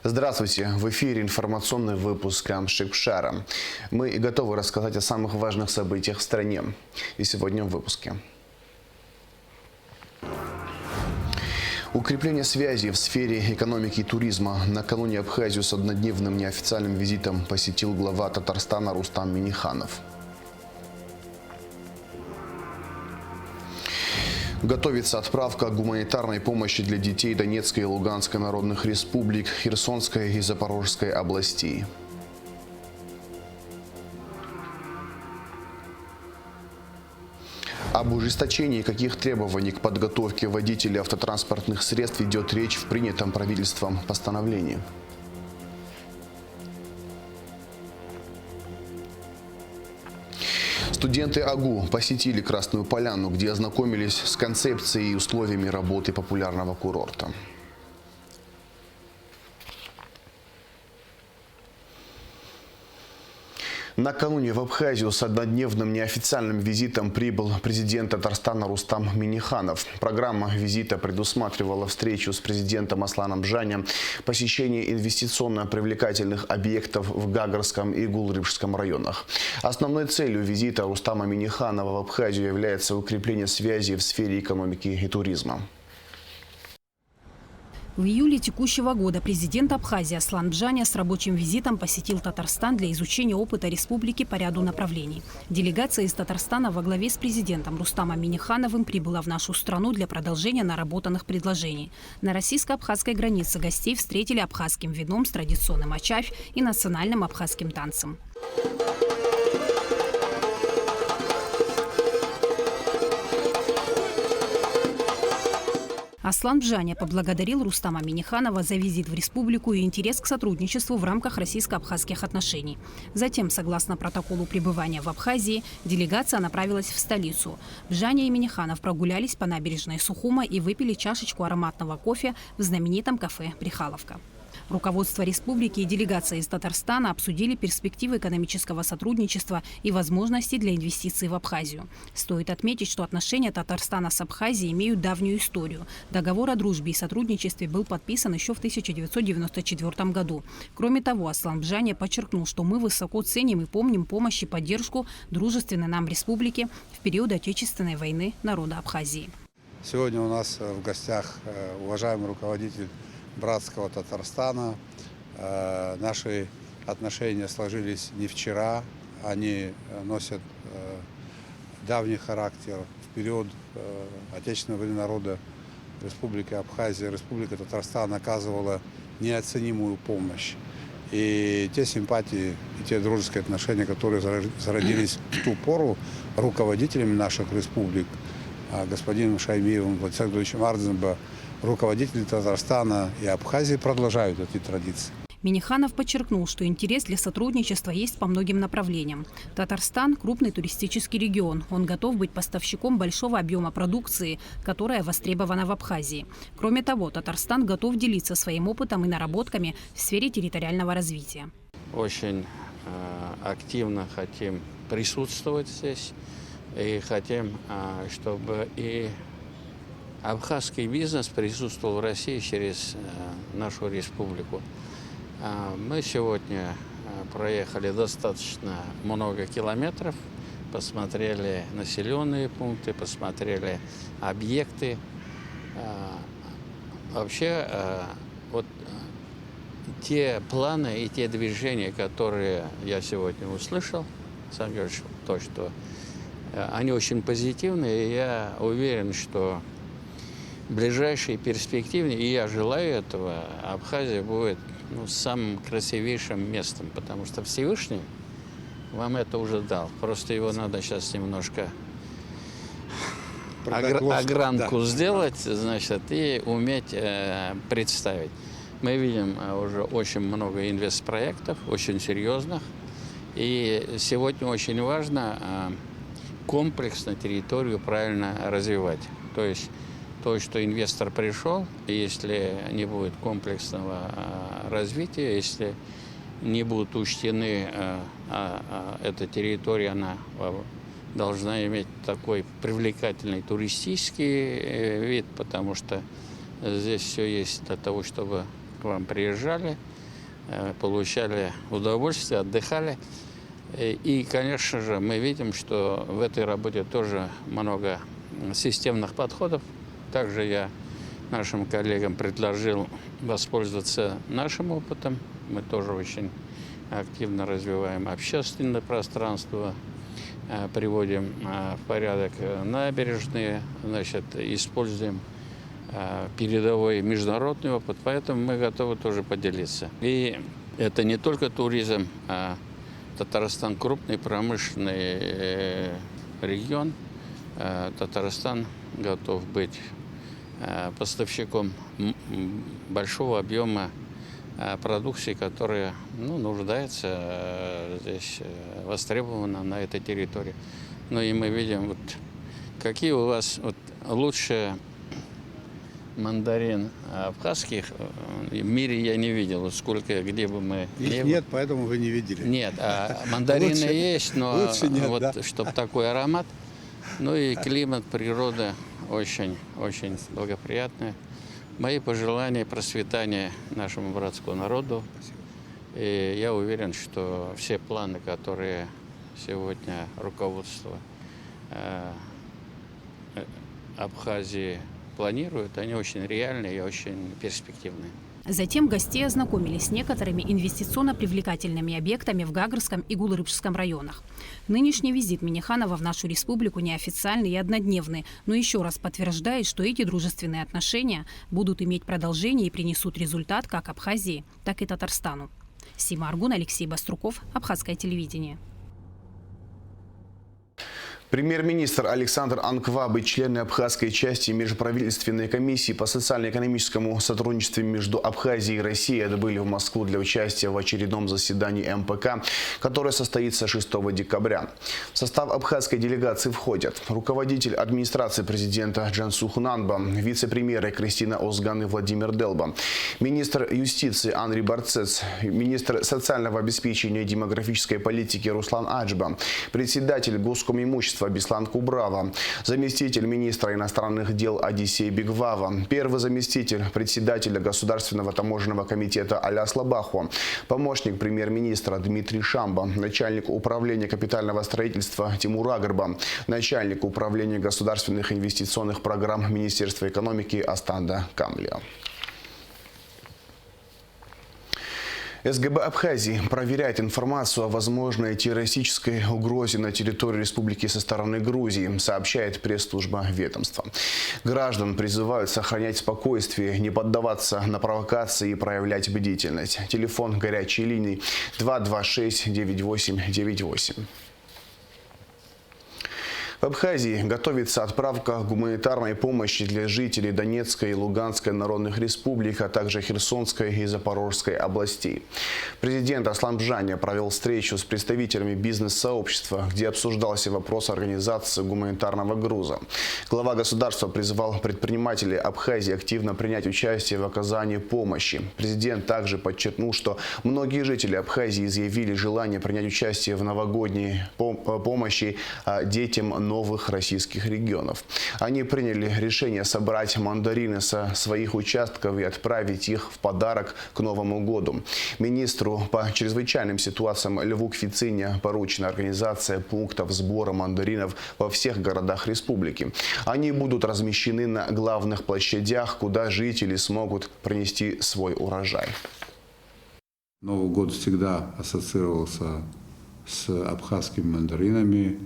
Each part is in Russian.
Здравствуйте! В эфире информационный выпуск Амшикшара. Мы готовы рассказать о самых важных событиях в стране. И сегодня в выпуске. Укрепление связей в сфере экономики и туризма. Накануне Абхазию с однодневным неофициальным визитом посетил глава Татарстана Рустам Минниханов. Готовится отправка гуманитарной помощи для детей Донецкой и Луганской народных республик, Херсонской и Запорожской областей. Об ужесточении каких требований к подготовке водителей автотранспортных средств идет речь в принятом правительством постановлении. Студенты АГУ посетили Красную Поляну, где ознакомились с концепцией и условиями работы популярного курорта. Накануне в Абхазию с однодневным неофициальным визитом прибыл президент Татарстана Рустам Минниханов. Программа визита предусматривала встречу с президентом Асланом Бжанием, посещение инвестиционно привлекательных объектов в Гагарском и Гулрибшском районах. Основной целью визита Рустама Минниханова в Абхазию является укрепление связей в сфере экономики и туризма. В июле текущего года президент Абхазии Аслан Бжаня с рабочим визитом посетил Татарстан для изучения опыта республики по ряду направлений. Делегация из Татарстана во главе с президентом Рустамом Миннихановым прибыла в нашу страну для продолжения наработанных предложений. На российско-абхазской границе гостей встретили абхазским вином с традиционным ачавь и национальным абхазским танцем. Аслан Бжаня поблагодарил Рустама Минниханова за визит в республику и интерес к сотрудничеству в рамках российско-абхазских отношений. Затем, согласно протоколу пребывания в Абхазии, делегация направилась в столицу. Бжаня и Минниханов прогулялись по набережной Сухума и выпили чашечку ароматного кофе в знаменитом кафе «Брехаловка». Руководство республики и делегация из Татарстана обсудили перспективы экономического сотрудничества и возможности для инвестиций в Абхазию. Стоит отметить, что отношения Татарстана с Абхазией имеют давнюю историю. Договор о дружбе и сотрудничестве был подписан еще в 1994 году. Кроме того, Аслан Бжаня подчеркнул, что мы высоко ценим и помним помощь и поддержку дружественной нам республики в период Отечественной войны народа Абхазии. Сегодня у нас в гостях уважаемый руководитель братского Татарстана. Наши отношения сложились не вчера, они носят давний характер. В период Отечественной войны народа Республики Абхазия, Республика Татарстан оказывала неоценимую помощь. И те симпатии, и те дружеские отношения, которые зародились в ту пору руководителями наших республик, господином Шаймиевым, Владимиром Владимировичем Ардзенбо, руководители Татарстана и Абхазии продолжают эти традиции. Минниханов подчеркнул, что интерес для сотрудничества есть по многим направлениям. Татарстан – крупный туристический регион. Он готов быть поставщиком большого объема продукции, которая востребована в Абхазии. Кроме того, Татарстан готов делиться своим опытом и наработками в сфере территориального развития. Очень активно хотим присутствовать здесь и хотим, чтобы и абхазский бизнес присутствовал в России через нашу республику. Мы сегодня проехали достаточно много километров, посмотрели населенные пункты, посмотрели объекты. Вообще, вот те планы и те движения, которые я сегодня услышал, Сам Георгиевич, то, что они очень позитивные, и я уверен, что в ближайшей перспективе, и я желаю этого, Абхазия будет самым красивейшим местом, потому что Всевышний вам это уже дал. Просто его надо сейчас немножко огранку сделать, значит, и уметь представить. Мы видим уже очень много инвестпроектов, очень серьезных, и сегодня очень важно комплексно территорию правильно развивать. То есть то, что инвестор пришел, если не будет комплексного развития, если не будут учтены, эта территория, она должна иметь такой привлекательный туристический вид, потому что здесь все есть для того, чтобы к вам приезжали, получали удовольствие, отдыхали. И, конечно же, мы видим, что в этой работе тоже много системных подходов. Также я нашим коллегам предложил воспользоваться нашим опытом. Мы тоже очень активно развиваем общественное пространство, приводим в порядок набережные, значит, используем передовой международный опыт, поэтому мы готовы тоже поделиться. И это не только туризм, а Татарстан крупный промышленный регион. Татарстан готов быть поставщиком большого объема продукции, которая нуждается здесь, востребована на этой территории. Ну и мы видим, вот, какие у вас лучшие мандарин абхазских в мире я не видел. Сколько, где бы мы Их нет, поэтому вы не видели. Нет, мандарины Лучше- есть, но лучше нет, вот да. чтобы такой аромат. Ну и климат, природа очень благоприятная. Мои пожелания процветания нашему братскому народу. И я уверен, что все планы, которые сегодня руководство Абхазии планирует, они очень реальные и очень перспективные. Затем гостей ознакомились с некоторыми инвестиционно-привлекательными объектами в Гагарском и Гулрыбжском районах. Нынешний визит Минниханова в нашу республику неофициальный и однодневный, но еще раз подтверждает, что эти дружественные отношения будут иметь продолжение и принесут результат как Абхазии, так и Татарстану. Сима Аргун, Алексей Баструков, Абхазское телевидение. Премьер-министр Александр Анкваб и члены абхазской части Межправительственной комиссии по социально-экономическому сотрудничеству между Абхазией и Россией отбыли в Москву для участия в очередном заседании МПК, которое состоится 6 декабря. В состав абхазской делегации входят руководитель администрации президента Джансух Нанба, вице-премьеры Кристина Озган и Владимир Делба, министр юстиции Анри Барцец, министр социального обеспечения и демографической политики Руслан Аджба, председатель Госкомимущества Беслан Кубрава, заместитель министра иностранных дел Одиссей Бигвава, первый заместитель председателя Государственного таможенного комитета Аляс Лабаху, помощник премьер-министра Дмитрий Шамба, начальник управления капитального строительства Тимур Агарба, начальник управления государственных инвестиционных программ Министерства экономики Астанда Камлия. СГБ Абхазии проверяет информацию о возможной террористической угрозе на территории республики со стороны Грузии, сообщает пресс-служба ведомства. Граждан призывают сохранять спокойствие, не поддаваться на провокации и проявлять бдительность. Телефон горячей линии 226-9898. В Абхазии готовится отправка гуманитарной помощи для жителей Донецкой и Луганской народных республик, а также Херсонской и Запорожской областей. Президент Аслан Бжаня провел встречу с представителями бизнес-сообщества, где обсуждался вопрос организации гуманитарного груза. Глава государства призвал предпринимателей Абхазии активно принять участие в оказании помощи. Президент также подчеркнул, что многие жители Абхазии изъявили желание принять участие в новогодней помощи детям новых российских регионов. Они приняли решение собрать мандарины со своих участков и отправить их в подарок к Новому году. Министру по чрезвычайным ситуациям Льву Квицине поручена организация пунктов сбора мандаринов во всех городах республики. Они будут размещены на главных площадях, куда жители смогут принести свой урожай. Новый год всегда ассоциировался с абхазскими мандаринами.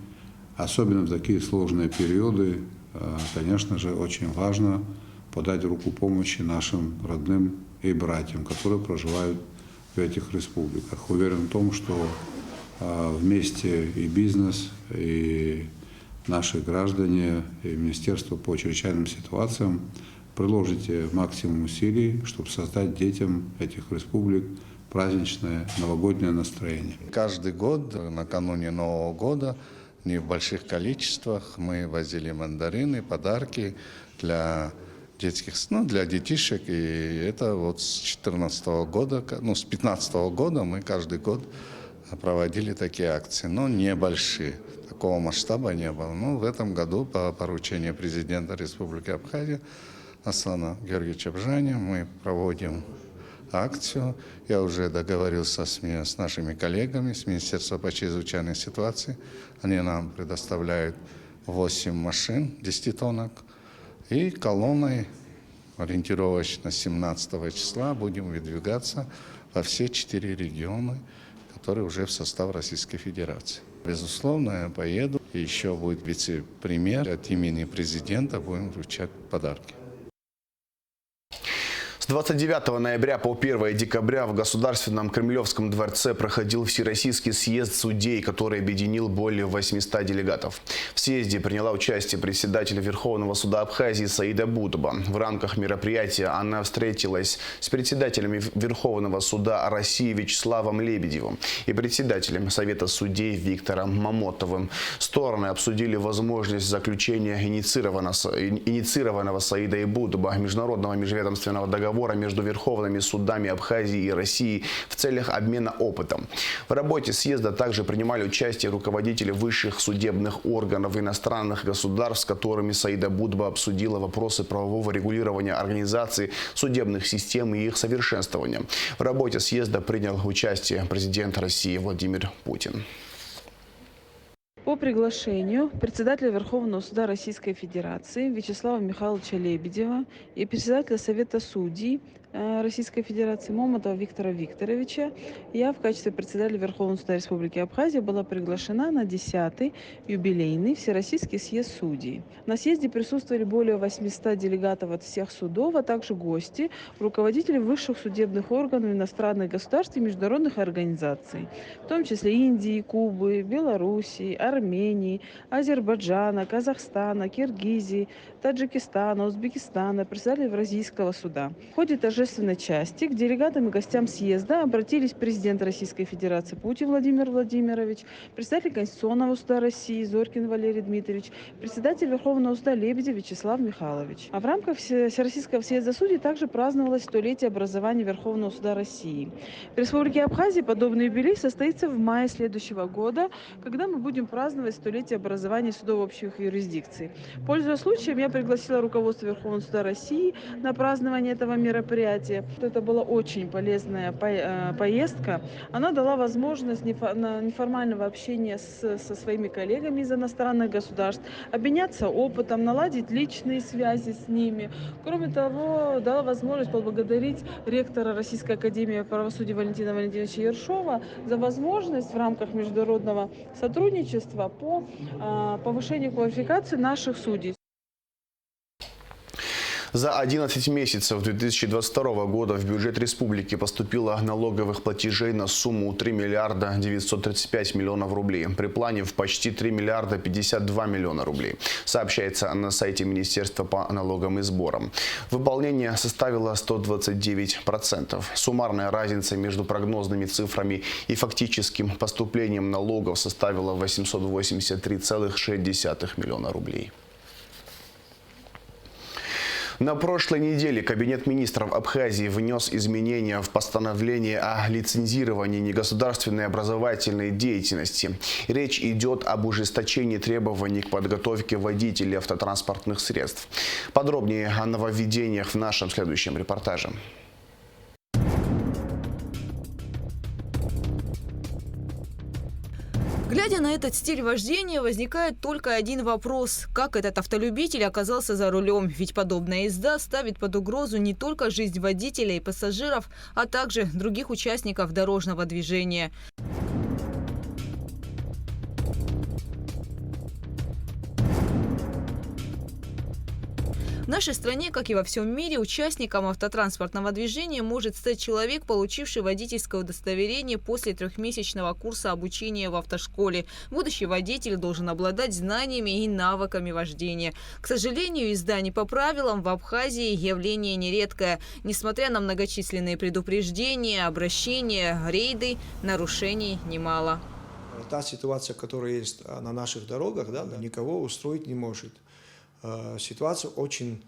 Особенно в такие сложные периоды, конечно же, очень важно подать руку помощи нашим родным и братьям, которые проживают в этих республиках. Уверен в том, что вместе и бизнес, и наши граждане, и Министерство по чрезвычайным ситуациям приложите максимум усилий, чтобы создать детям этих республик праздничное новогоднее настроение. Каждый год накануне Нового года не в больших количествах мы возили мандарины, подарки для детских, для детишек. И это вот с 2014 года, с 2015 года мы каждый год проводили такие акции, но небольшие. Такого масштаба не было. Но в этом году по поручению президента Республики Абхазия Аслана Георгиевича Бжаня мы проводим акцию. Я уже договорился с нашими коллегами с Министерства по чрезвычайной ситуации. Они нам предоставляют 8 машин 10-тонок. И колонной ориентировочно 17 числа будем выдвигаться во все 4 региона, которые уже в состав Российской Федерации. Безусловно, я поеду. И еще будет вице-премьер. От имени президента будем вручать подарки. С 29 ноября по 1 декабря в Государственном Кремлевском дворце проходил Всероссийский съезд судей, который объединил более 800 делегатов. В съезде приняла участие председатель Верховного суда Абхазии Саида Будба. В рамках мероприятия она встретилась с председателем Верховного суда России Вячеславом Лебедевым и председателем Совета судей Виктором Мамотовым. Стороны обсудили возможность заключения инициированного Саидой Будба международного межведомственного договора между верховными судами Абхазии и России в целях обмена опытом. В работе съезда также принимали участие руководители высших судебных органов иностранных государств, с которыми Саида Будба обсудила вопросы правового регулирования организации судебных систем и их совершенствования. В работе съезда принял участие президент России Владимир Путин. По приглашению председателя Верховного суда Российской Федерации Вячеслава Михайловича Лебедева и председателя Совета судей Российской Федерации Мамотова Виктора Викторовича я в качестве председателя Верховного суда Республики Абхазия была приглашена на 10-й юбилейный Всероссийский съезд судей. На съезде присутствовали более 800 делегатов от всех судов, а также гости, руководители высших судебных органов иностранных государств и международных организаций, в том числе Индии, Кубы, Белоруссии, Армении, Азербайджана, Казахстана, Киргизии, Таджикистана, Узбекистана, председатель Евразийского суда. В ходе торжественной части к делегатам и гостям съезда обратились президент Российской Федерации Путин Владимир Владимирович, председатель Конституционного суда России Зорькин Валерий Дмитриевич, председатель Верховного суда Лебедев Вячеслав Михайлович. А в рамках Всероссийского съезда судей также праздновалось столетие образования Верховного суда России. В Республике Абхазия подобный юбилей состоится в мае следующего года, когда мы будем праздновать столетие образования судов общих юрисдикций. Пользуясь случаем, я пригласила руководство Верховного суда России на празднование этого мероприятия. Это была очень полезная поездка. Она дала возможность неформального общения со своими коллегами из иностранных государств, обменяться опытом, наладить личные связи с ними. Кроме того, дала возможность поблагодарить ректора Российской академии правосудия Валентина Валентиновича Ершова за возможность в рамках международного сотрудничества по повышению квалификации наших судей. За 11 месяцев 2022 года в бюджет республики поступило налоговых платежей на сумму 3 миллиарда 935 миллионов рублей, при плане в почти 3 миллиарда 52 миллиона рублей, сообщается на сайте Министерства по налогам и сборам. Выполнение составило 129%. Суммарная разница между прогнозными цифрами и фактическим поступлением налогов составила 883,6 миллиона рублей. На прошлой неделе Кабинет министров Абхазии внес изменения в постановление о лицензировании негосударственной образовательной деятельности. Речь идет об ужесточении требований к подготовке водителей автотранспортных средств. Подробнее о нововведениях в нашем следующем репортаже. Глядя на этот стиль вождения, возникает только один вопрос. Как этот автолюбитель оказался за рулем? Ведь подобная езда ставит под угрозу не только жизнь водителя и пассажиров, а также других участников дорожного движения. В нашей стране, как и во всем мире, участником автотранспортного движения может стать человек, получивший водительское удостоверение после 3-месячного курса обучения в автошколе. Будущий водитель должен обладать знаниями и навыками вождения. К сожалению, езда не по правилам в Абхазии явление нередкое. Несмотря на многочисленные предупреждения, обращения, рейды, нарушений немало. Та ситуация, которая есть на наших дорогах, никого устроить не может. Ситуация очень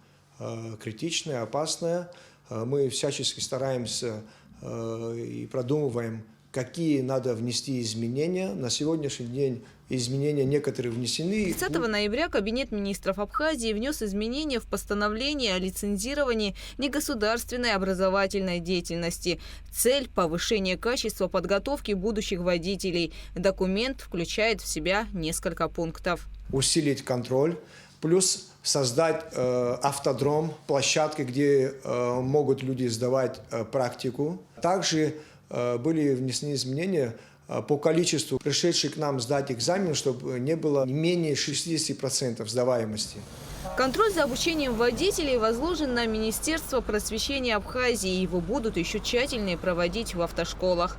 критичная, опасная. Мы всячески стараемся и продумываем какие надо внести изменения. На сегодняшний день изменения некоторые внесены. 30 ноября Кабинет министров Абхазии внес изменения в постановление о лицензировании негосударственной образовательной деятельности. Цель – повышение качества подготовки будущих водителей. Документ включает в себя несколько пунктов. Усилить контроль, плюс создать автодром, площадки, где могут люди сдавать практику. Также были внесены изменения по количеству пришедших к нам сдать экзамен, чтобы не было менее 60% сдаваемости. Контроль за обучением водителей возложен на Министерство просвещения Абхазии. Его будут еще тщательнее проводить в автошколах.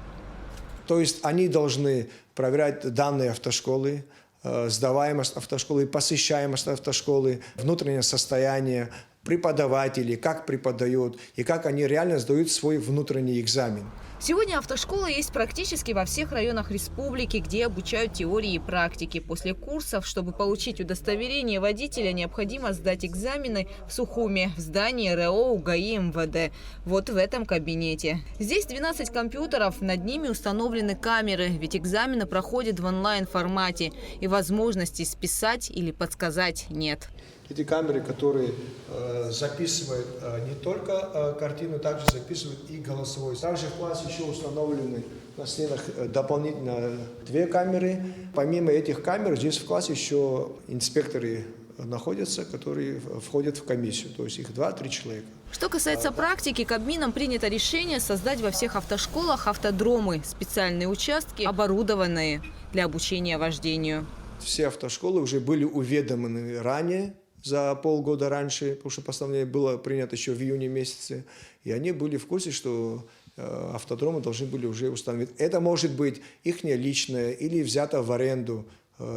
То есть они должны проверять данные автошколы, сдаваемость автошколы, посещаемость автошколы, внутреннее состояние преподавателей, как преподают и как они реально сдают свой внутренний экзамен. Сегодня автошкола есть практически во всех районах республики, где обучают теории и практики. После курсов, чтобы получить удостоверение водителя, необходимо сдать экзамены в Сухуме, в здании РЭО УГАИ МВД. Вот в этом кабинете. Здесь 12 компьютеров, над ними установлены камеры, ведь экзамены проходят в онлайн-формате. И возможности списать или подсказать нет. Эти камеры, которые записывают не только картину, также записывают и голосовой. Также в классе еще установлены на стенах дополнительно 2 камеры. Помимо этих камер, здесь в классе еще инспекторы находятся, которые входят в комиссию. То есть их 2-3 человека. Что касается практики, Кабмином принято решение создать во всех автошколах автодромы, специальные участки, оборудованные для обучения вождению. Все автошколы уже были уведомлены ранее, за полгода раньше, потому что постановление было принято еще в июне месяце, и они были в курсе, что автодромы должны были уже установить. Это может быть их личное или взято в аренду,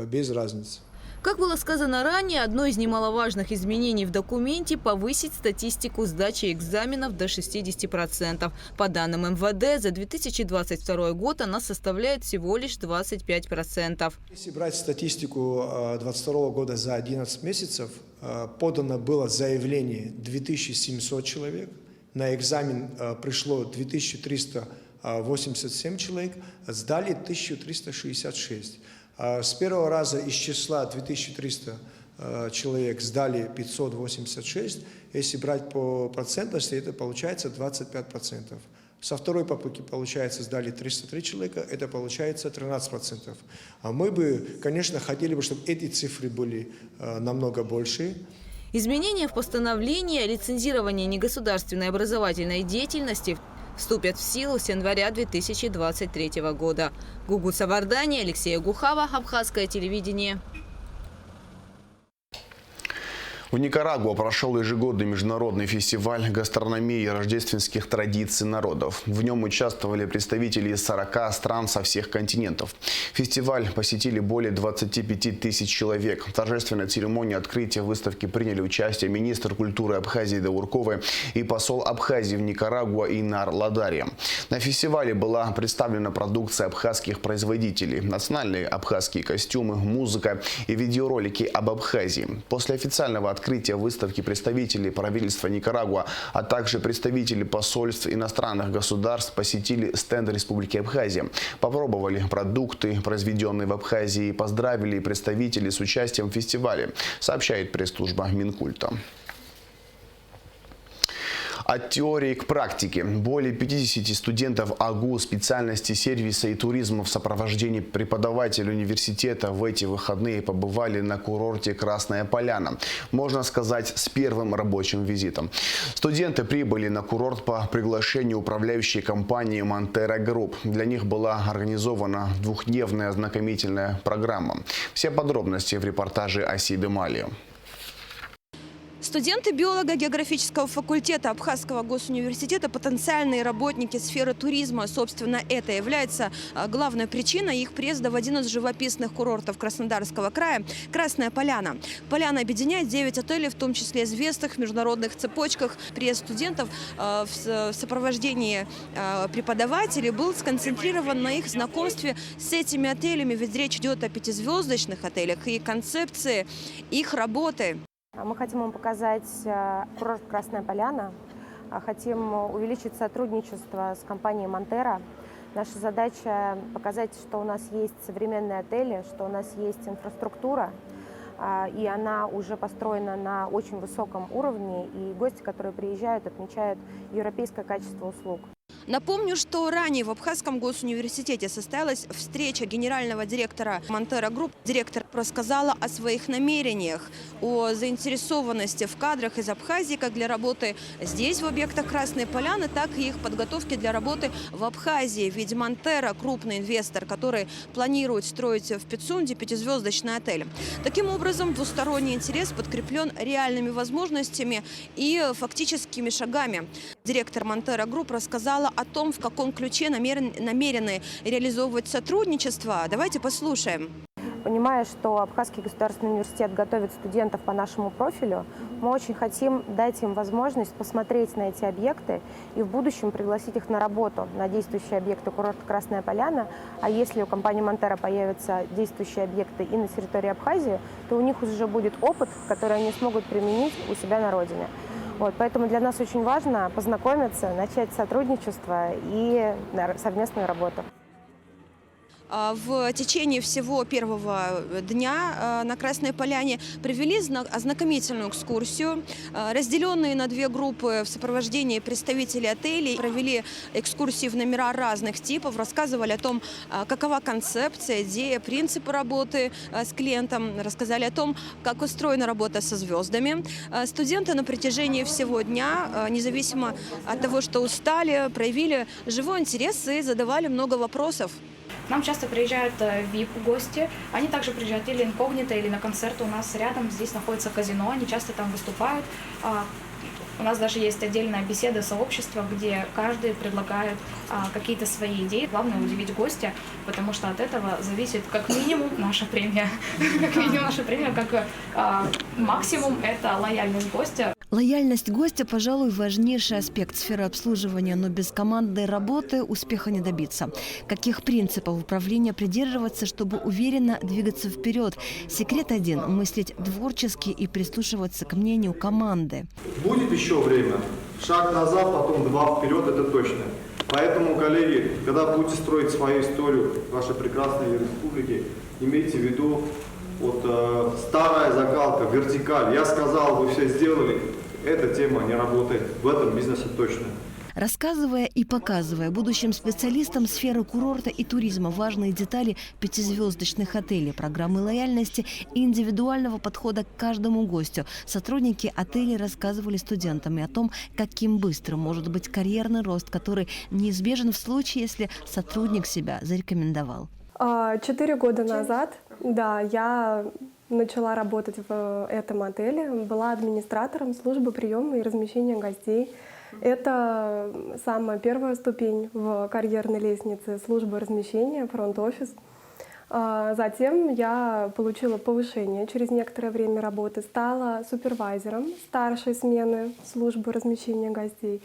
без разницы. Как было сказано ранее, одно из немаловажных изменений в документе – повысить статистику сдачи экзаменов до 60%. По данным МВД, за 2022 год она составляет всего лишь 25%. Если брать статистику 2022 года за 11 месяцев, подано было заявление 2700 человек, на экзамен пришло 2387 человек, сдали 1366. С первого раза из числа 2300 человек сдали 586. Если брать по процентности, это получается 25%. Со второй попытки, получается, сдали 303 человека, это получается 13%. А мы бы, конечно, хотели бы, чтобы эти цифры были намного больше. Изменения в постановлении о лицензировании негосударственной образовательной деятельности вступят в силу с января 2023 года. Гугут Савардани, Алексей Гухава, Абхазское телевидение. В Никарагуа прошел ежегодный международный фестиваль гастрономии и рождественских традиций народов. В нем участвовали представители из 40 стран со всех континентов. Фестиваль посетили более 25 тысяч человек. В торжественной церемонии открытия выставки приняли участие министр культуры Абхазии Даурковы и посол Абхазии в Никарагуа Инар Ладария. На фестивале была представлена продукция абхазских производителей, национальные абхазские костюмы, музыка и видеоролики об Абхазии. После официального открытия выставки представители правительства Никарагуа, а также представители посольств иностранных государств посетили стенд Республики Абхазия, попробовали продукты, произведенные в Абхазии, и поздравили представителей с участием в фестивале, сообщает пресс-служба Минкульта. От теории к практике. Более 50 студентов АГУ специальности сервиса и туризма в сопровождении преподавателей университета в эти выходные побывали на курорте Красная Поляна. Можно сказать, с первым рабочим визитом. Студенты прибыли на курорт по приглашению управляющей компании Montera Group. Для них была организована двухдневная ознакомительная программа. Все подробности в репортаже Асиды Мали. Студенты биолого-географического факультета Абхазского госуниверситета – потенциальные работники сферы туризма. Собственно, это является главной причиной их приезда в один из живописных курортов Краснодарского края – Красная Поляна. Поляна объединяет 9 отелей, в том числе известных в международных цепочках. Приезд студентов в сопровождении преподавателей был сконцентрирован на их знакомстве с этими отелями, ведь речь идет о 5-звездочных отелях и концепции их работы. Мы хотим вам показать курорт Красная Поляна, хотим увеличить сотрудничество с компанией Montera. Наша задача показать, что у нас есть современные отели, что у нас есть инфраструктура, и она уже построена на очень высоком уровне, и гости, которые приезжают, отмечают европейское качество услуг. Напомню, что ранее в Абхазском госуниверситете состоялась встреча генерального директора Монтера Групп. Директор рассказала о своих намерениях, о заинтересованности в кадрах из Абхазии как для работы здесь, в объектах Красной Поляны, так и их подготовки для работы в Абхазии. Ведь Монтера – крупный инвестор, который планирует строить в Пицунде пятизвездочный отель. Таким образом, двусторонний интерес подкреплен реальными возможностями и фактическими шагами. Директор Монтера Групп рассказала о том, в каком ключе намерены реализовывать сотрудничество. Давайте послушаем. Понимая, что Абхазский государственный университет готовит студентов по нашему профилю, мы очень хотим дать им возможность посмотреть на эти объекты и в будущем пригласить их на работу на действующие объекты курорта Красная Поляна. А если у компании Монтера появятся действующие объекты и на территории Абхазии, то у них уже будет опыт, который они смогут применить у себя на родине. Поэтому для нас очень важно познакомиться, начать сотрудничество и совместную работу. В течение всего первого дня на Красной Поляне провели ознакомительную экскурсию. Разделенные на две группы в сопровождении представителей отелей провели экскурсии в номера разных типов, рассказывали о том, какова концепция, идея, принципы работы с клиентом, рассказали о том, как устроена работа со звездами. Студенты на протяжении всего дня, независимо от того, что устали, проявили живой интерес и задавали много вопросов. К нам часто приезжают VIP-гости, они также приезжают или инкогнито, или на концерты. У нас рядом здесь находится казино, они часто там выступают. У нас даже есть отдельная беседа сообщества, где каждый предлагает какие-то свои идеи. Главное удивить гостя, потому что от этого зависит как минимум наша премия. Как минимум наша премия, как максимум это лояльность гостя. Лояльность гостя, пожалуй, важнейший аспект сферы обслуживания, но без командной работы успеха не добиться. Каких принципов управления придерживаться, чтобы уверенно двигаться вперед? Секрет один – мыслить творчески и прислушиваться к мнению команды. Будет еще время. Шаг назад, потом два вперед, это точно. Поэтому, коллеги, когда будете строить свою историю вашей прекрасной республики, имейте в виду, старая закалка, вертикаль. Я сказал, вы все сделали. Эта тема не работает в этом бизнесе точно. Рассказывая и показывая будущим специалистам сферы курорта и туризма важные детали пятизвездочных отелей, программы лояльности и индивидуального подхода к каждому гостю, сотрудники отелей рассказывали студентам и о том, каким быстрым может быть карьерный рост, который неизбежен в случае, если сотрудник себя зарекомендовал. 4 года назад, я начала работать в этом отеле, была администратором службы приема и размещения гостей. Это самая первая ступень в карьерной лестнице службы размещения, фронт-офис. Затем я получила повышение через некоторое время работы, стала супервайзером старшей смены службы размещения гостей.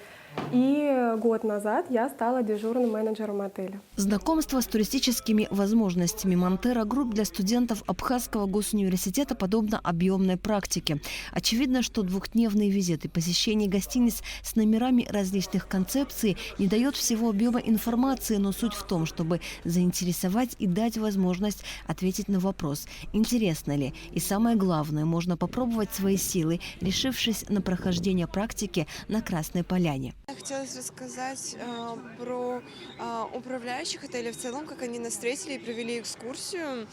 И год назад я стала дежурным менеджером отеля. Знакомство с туристическими возможностями Монтера Групп для студентов Абхазского госуниверситета подобно объемной практике. Очевидно, что двухдневные визиты, посещение гостиниц с номерами различных концепций не дает всего объема информации, но суть в том, чтобы заинтересовать и дать возможность ответить на вопрос, интересно ли. И самое главное, можно попробовать свои силы, решившись на прохождение практики на Красной Поляне. Хотелось рассказать про управляющих отелей в целом, как они нас встретили и провели экскурсию.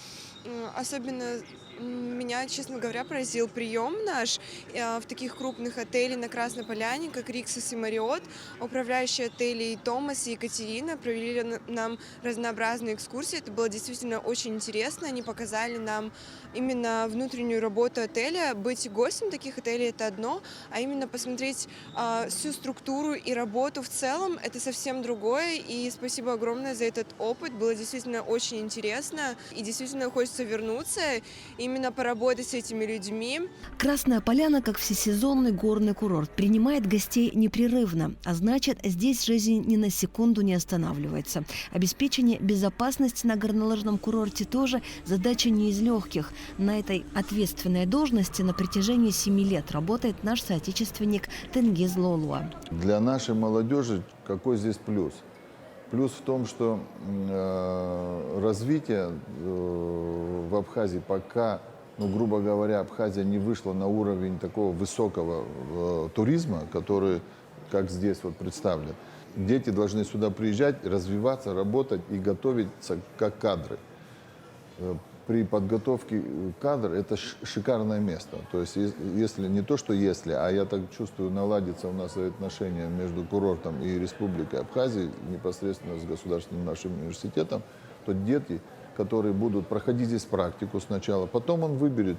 Особенно меня, честно говоря, поразил прием наш в таких крупных отелях на Красной Поляне, как Риксос и Мариот. Управляющие отелей Томас и Екатерина провели нам разнообразные экскурсии. Это было действительно очень интересно. Они показали нам именно внутреннюю работу отеля. Быть гостем таких отелей – это одно, а именно посмотреть всю структуру и работу в целом – это совсем другое. И спасибо огромное за этот опыт. Было действительно очень интересно. И действительно хочется вернуться, именно поработать с этими людьми. Красная Поляна, как всесезонный горный курорт, принимает гостей непрерывно, а значит, здесь жизнь ни на секунду не останавливается. Обеспечение безопасности на горнолыжном курорте тоже задача не из легких. На этой ответственной должности на протяжении 7 лет работает наш соотечественник Тенгиз Лолуа. Для нашей молодежи какой здесь плюс? Плюс в том, что развитие в Абхазии пока, ну, грубо говоря, Абхазия не вышла на уровень такого высокого туризма, который, как здесь вот представлен. Дети должны сюда приезжать, развиваться, работать и готовиться как кадры. При подготовке кадр это шикарное место. То есть, если не то, что если, а я так чувствую, наладится у нас отношения между курортом и Республикой Абхазия, непосредственно с государственным нашим университетом, то дети, которые будут проходить здесь практику сначала, потом он выберет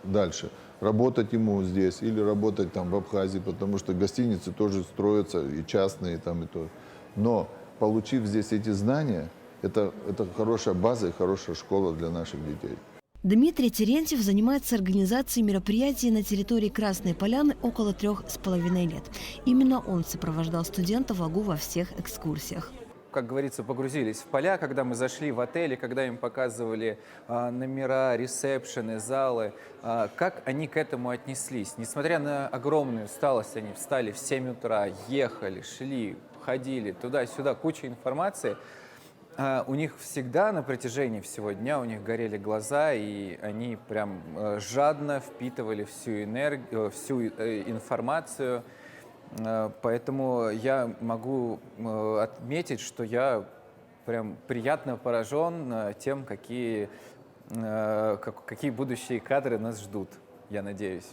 дальше, работать ему здесь или работать там в Абхазии, потому что гостиницы тоже строятся, и частные там, и то. Но получив здесь эти знания, это хорошая база и хорошая школа для наших детей. Дмитрий Терентьев занимается организацией мероприятий на территории Красной Поляны около 3,5 лет. Именно он сопровождал студентов АГУ во всех экскурсиях. Как говорится, погрузились в поля, когда мы зашли в отели, когда им показывали номера, ресепшены, залы, как они к этому отнеслись. Несмотря на огромную усталость, они встали в 7 утра, ехали, шли, ходили туда-сюда, куча информации. У них всегда на протяжении всего дня у них горели глаза, и они прям жадно впитывали всю энергию, всю информацию. Поэтому я могу отметить, что я прям приятно поражен тем, какие будущие кадры нас ждут, я надеюсь.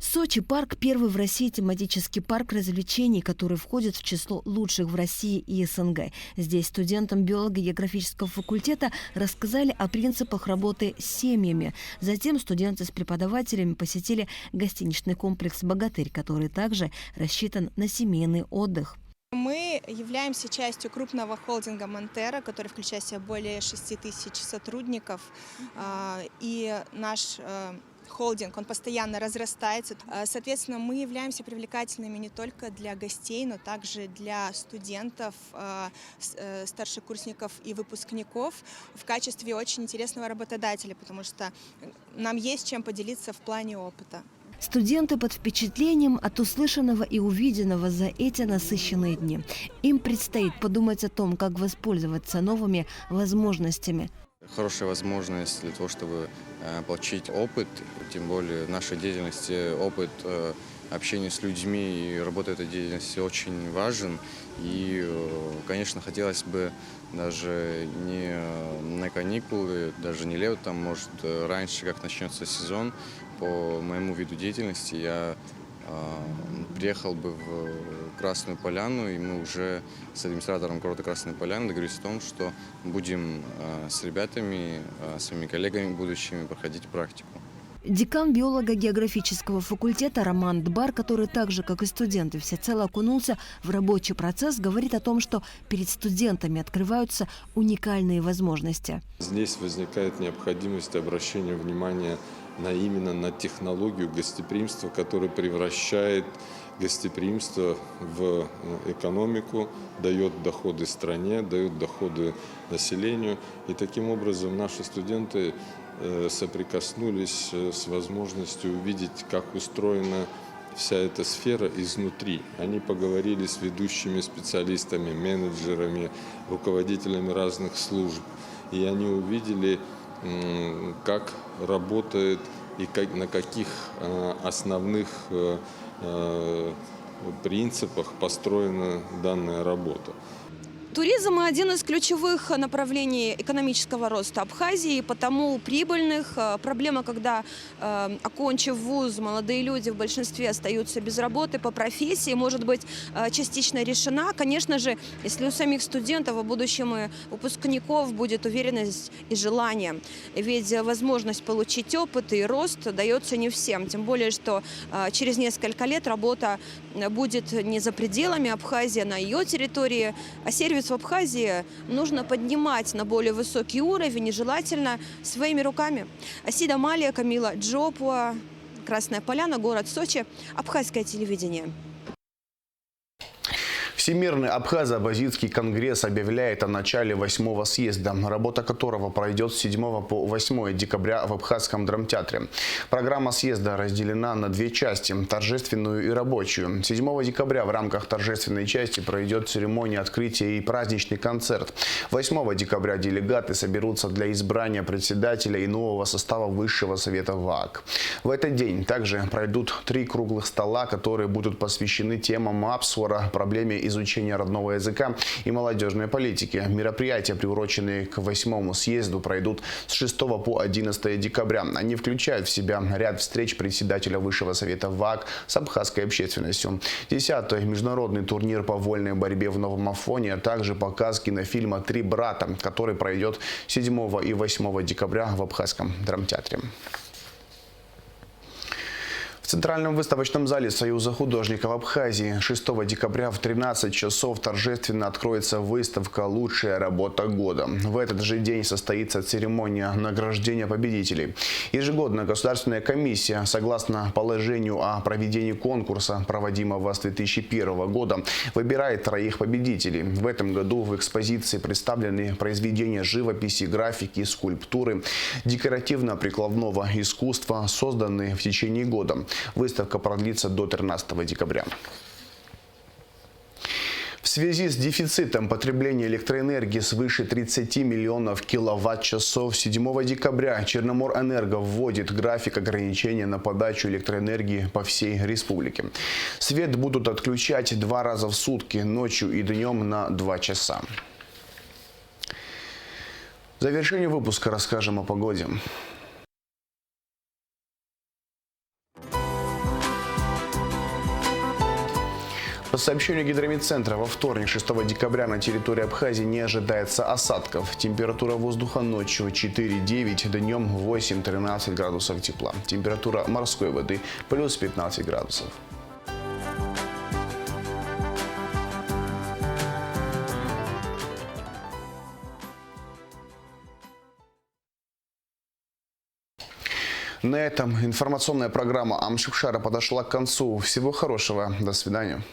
Сочи парк – первый в России тематический парк развлечений, который входит в число лучших в России и СНГ. Здесь студентам биолого-географического факультета рассказали о принципах работы с семьями. Затем студенты с преподавателями посетили гостиничный комплекс «Богатырь», который также рассчитан на семейный отдых. Мы являемся частью крупного холдинга «Монтера», который включает в себя более 6 тысяч сотрудников. И наш холдинг, он постоянно разрастается. Соответственно, мы являемся привлекательными не только для гостей, но также для студентов, старшекурсников и выпускников в качестве очень интересного работодателя, потому что нам есть чем поделиться в плане опыта. Студенты под впечатлением от услышанного и увиденного за эти насыщенные дни. Им предстоит подумать о том, как воспользоваться новыми возможностями. Хорошая возможность для того, чтобы получить опыт, тем более в нашей деятельности опыт общения с людьми и работы этой деятельности очень важен. И, конечно, хотелось бы даже не на каникулы, даже не летом, может, раньше, как начнется сезон, по моему виду деятельности я приехал бы в Красную Поляну, и мы уже с администратором курорта Красной Поляны договорились о том, что будем с ребятами, своими коллегами будущими проходить практику. Декан биолого-географического факультета Роман Дбар, который так же, как и студенты, всецело окунулся в рабочий процесс, говорит о том, что перед студентами открываются уникальные возможности. Здесь возникает необходимость обращения внимания именно на технологию гостеприимства, которая превращает гостеприимство в экономику, дает доходы стране, дает доходы населению. И таким образом наши студенты соприкоснулись с возможностью увидеть, как устроена вся эта сфера изнутри. Они поговорили с ведущими специалистами, менеджерами, руководителями разных служб. И они увидели, как работает и на каких основных принципах построена данная работа. Туризм – один из ключевых направлений экономического роста Абхазии, потому прибыльных. Проблема, когда, окончив вуз, молодые люди в большинстве остаются без работы по профессии, может быть частично решена. Конечно же, если у самих студентов, а будущем и выпускников будет уверенность и желание. Ведь возможность получить опыт и рост дается не всем. Тем более, что через несколько лет работа будет не за пределами Абхазии, на ее территории, а сервис в Абхазии нужно поднимать на более высокий уровень и желательно своими руками. Асида Малия, Камила Джопуа, Красная Поляна, город Сочи, Абхазское телевидение. Всемирный Абхазо-Абазитский конгресс объявляет о начале 8-го съезда, работа которого пройдет с 7 по 8 декабря в Абхазском драмтеатре. Программа съезда разделена на две части – торжественную и рабочую. 7 декабря в рамках торжественной части пройдет церемония открытия и праздничный концерт. 8 декабря делегаты соберутся для избрания председателя и нового состава Высшего совета ВААК. В этот день также пройдут 3 круглых стола, которые будут посвящены темам Апсуара, проблеме изучения родного языка и молодежной политики. Мероприятия, приуроченные к 8-му съезду, пройдут с 6 по 11 декабря. Они включают в себя ряд встреч председателя Высшего совета ВААК с абхазской общественностью, 10-й международный турнир по вольной борьбе в Новом Афоне, а также показ кинофильма «Три брата», который пройдет 7 и 8 декабря в Абхазском драмтеатре. В Центральном выставочном зале Союза художников Абхазии 6 декабря в 13 часов торжественно откроется выставка «Лучшая работа года». В этот же день состоится церемония награждения победителей. Ежегодно Государственная комиссия, согласно положению о проведении конкурса, проводимого с 2001 года, выбирает 3 победителей. В этом году в экспозиции представлены произведения живописи, графики, скульптуры, декоративно-прикладного искусства, созданные в течение года. Выставка продлится до 13 декабря. В связи с дефицитом потребления электроэнергии свыше 30 миллионов киловатт-часов 7 декабря Черноморэнерго вводит график ограничения на подачу электроэнергии по всей республике. Свет будут отключать 2 раза в сутки, ночью и днем на 2 часа. В завершении выпуска расскажем о погоде. По сообщению Гидромедцентра, во вторник, 6 декабря, на территории Абхазии не ожидается осадков. Температура воздуха ночью 4-9, днем 8-13 градусов тепла. Температура морской воды плюс 15 градусов. На этом информационная программа Амшукшара подошла к концу. Всего хорошего. До свидания.